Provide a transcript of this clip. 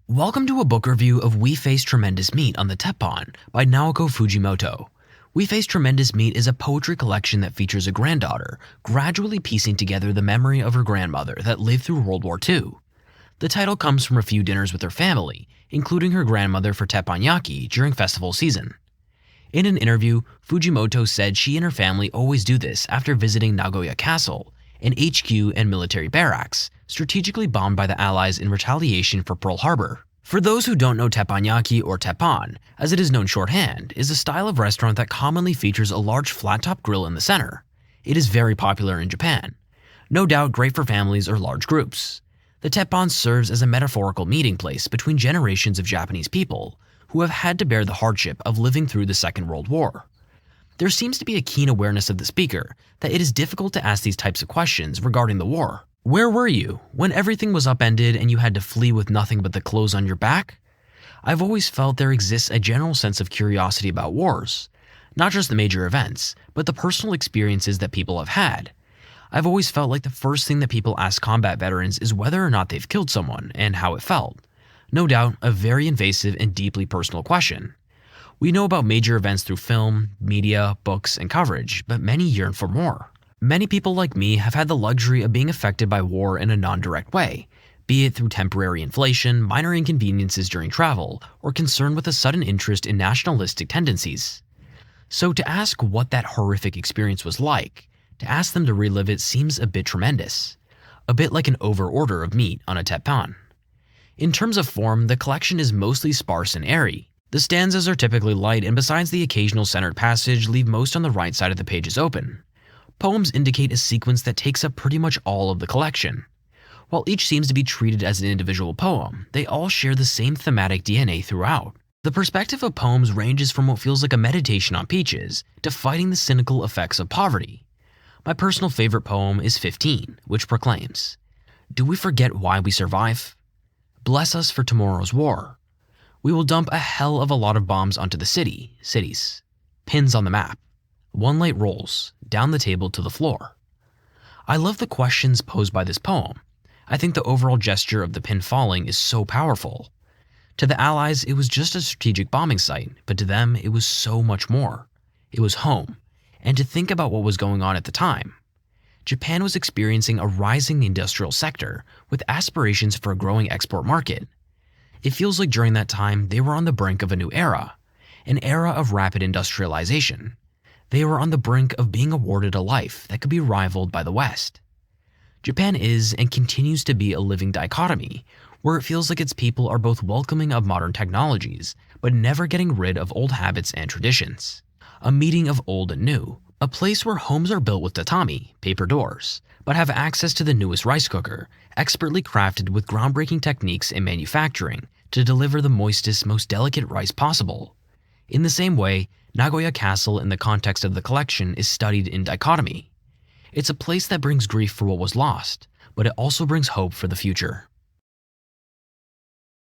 Welcome to a book review of We Face Tremendous Meat on the Teppen by Nakao Fujimoto. We Face Tremendous Meat is a poetry collection that features a granddaughter gradually piecing together the memory of her grandmother that lived through World War II. The title comes from a few dinners with her family, including her grandmother for teppanyaki during festival season. In an interview, Fujimoto said she and her family always do this after visiting Nagoya Castle, an HQ and military barracks, strategically bombed by the Allies in retaliation for Pearl Harbor. For those who don't know, teppanyaki, or teppan, as it is known shorthand, is a style of restaurant that commonly features a large flat-top grill in the center. It is very popular in Japan. No doubt great for families or large groups. The teppan serves as a metaphorical meeting place between generations of Japanese people who have had to bear the hardship of living through the Second World War. There seems to be a keen awareness of the speaker that it is difficult to ask these types of questions regarding the war. Where were you when everything was upended and you had to flee with nothing but the clothes on your back? I've always felt there exists a general sense of curiosity about wars, not just the major events, but the personal experiences that people have had. I've always felt like the first thing that people ask combat veterans is whether or not they've killed someone and how it felt. No doubt, a very invasive and deeply personal question. We know about major events through film, media, books, and coverage, but many yearn for more. Many people like me have had the luxury of being affected by war in a non-direct way, be it through temporary inflation, minor inconveniences during travel, or concern with a sudden interest in nationalistic tendencies. So to ask what that horrific experience was like, to ask them to relive it seems a bit tremendous. A bit like an over-order of meat on a teppan. In terms of form, the collection is mostly sparse and airy. The stanzas are typically light, and besides the occasional centered passage, leave most on the right side of the pages open. Poems indicate a sequence that takes up pretty much all of the collection. While each seems to be treated as an individual poem, they all share the same thematic DNA throughout. The perspective of poems ranges from what feels like a meditation on peaches to fighting the cynical effects of poverty. My personal favorite poem is 15, which proclaims, "Do we forget why we survive? Bless us for tomorrow's war. We will dump a hell of a lot of bombs onto the cities. Pins on the map. One light rolls, down the table to the floor." I love the questions posed by this poem. I think the overall gesture of the pin falling is so powerful. To the Allies, it was just a strategic bombing site, but to them, it was so much more. It was home. And to think about what was going on at the time. Japan was experiencing a rising industrial sector with aspirations for a growing export market. It feels like during that time, they were on the brink of a new era, an era of rapid industrialization. They were on the brink of being awarded a life that could be rivaled by the West. Japan is and continues to be a living dichotomy, where it feels like its people are both welcoming of modern technologies, but never getting rid of old habits and traditions. A meeting of old and new, a place where homes are built with tatami, paper doors, but have access to the newest rice cooker, expertly crafted with groundbreaking techniques in manufacturing to deliver the moistest, most delicate rice possible. In the same way, Nagoya Castle in the context of the collection is studied in dichotomy. It's a place that brings grief for what was lost, but it also brings hope for the future.